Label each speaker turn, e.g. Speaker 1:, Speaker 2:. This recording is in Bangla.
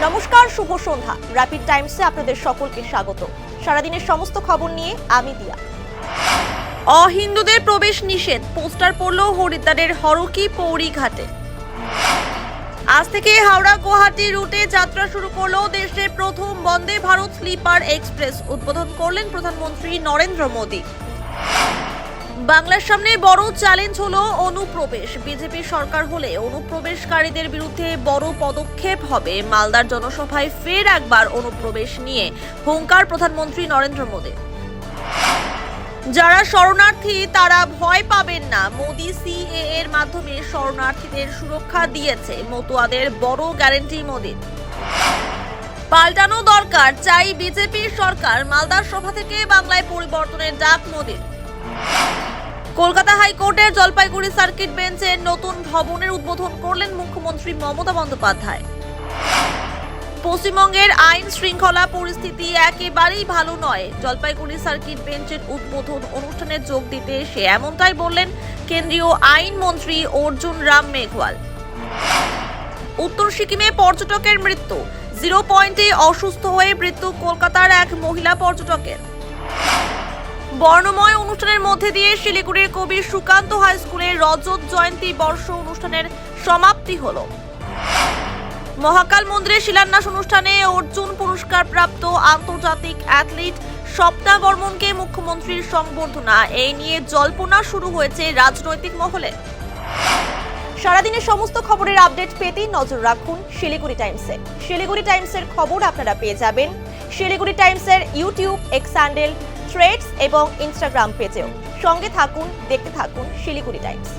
Speaker 1: নমস্কার, শুভ সন্ধ্যা। র্যাপিড টাইমসে আপনাদের সকলকে স্বাগত। সারাদিনের সমস্ত খবর নিয়ে আমি দিয়া। অহিন্দুদের প্রবেশ নিষেধ, পোস্টার পড়ল হরিদ্বারের হরকি পৌরি ঘাটে। আজ থেকে হাওড়া গুয়াহাটি রুটে যাত্রা শুরু করলো দেশের প্রথম বন্দে ভারত স্লিপার এক্সপ্রেস। উদ্বোধন করলেন প্রধানমন্ত্রী নরেন্দ্র মোদী। বাংলার সামনে বড় চ্যালেঞ্জ হলো অনুপ্রবেশ। বিজেপি সরকার হলে অনুপ্রবেশকারীদের বিরুদ্ধে বড় পদক্ষেপ হবে। মালদার জনসভায় ফের একবার অনুপ্রবেশ নিয়ে হুঙ্কার প্রধানমন্ত্রী নরেন্দ্র মোদী। যারা শরণার্থী তারা ভয় পাবেন না। মোদী সিএএ এর মাধ্যমে শরণার্থীদের সুরক্ষা দিয়েছে, মতুয়াদের বড় গ্যারান্টি মোদীর। পাল্টানো দরকার, চাই বিজেপির সরকার। মালদার সভা থেকে বাংলায় পরিবর্তনের ডাক মোদীর। কলকাতা হাইকোর্টের জলপাইগুড়ি সার্কিট বেঞ্চের নতুন ভবনের উদ্বোধন করলেন মুখ্যমন্ত্রী মমতা বন্দ্যোপাধ্যায়। পশ্চিমবঙ্গের আইন শৃঙ্খলা পরিস্থিতি একেবারেই ভালো নয়। জলপাইগুড়ি সার্কিট বেঞ্চের উদ্বোধন অনুষ্ঠানে যোগ দিতে এসে এমনটাই বললেন কেন্দ্রীয় আইন মন্ত্রী অর্জুন রাম মেঘওয়াল। উত্তর সিকিমে পর্যটকের মৃত্যু, 0 পয়েন্টে অসুস্থ হয়ে মৃত্যু কলকাতার এক মহিলা পর্যটকের। বর্ণময় অনুষ্ঠানের মধ্যে দিয়ে শিলিগুড়ির কবি সুকান্ত হাই স্কুলের রজত জয়ন্তী বর্ষ অনুষ্ঠানের সমাপ্তি হলো। মহাকাল মন্দিরে শিলান্যাস অনুষ্ঠানে অর্জুন পুরস্কার প্রাপ্ত আন্তর্জাতিক অ্যাথলিট স্বপ্না বর্মনকে মুখ্যমন্ত্রীর সংবর্ধনা। এই নিয়ে জল্পনা শুরু হয়েছে রাজনৈতিক মহলে। সারাদিনের সমস্ত খবরের আপডেট পেতে নজর রাখুন শিলিগুড়ি টাইমসে। শিলিগুড়ি টাইমসের খবর আপনারা পেয়ে যাবেন শিলিগুড়ি টাইমসের ইউটিউব, এক্স হ্যান্ডেল, থ্রেডস এবং ইনস্টাগ্রাম পেজেও। সঙ্গে থাকুন, দেখতে থাকুন শিলিগুড়ি টাইমস।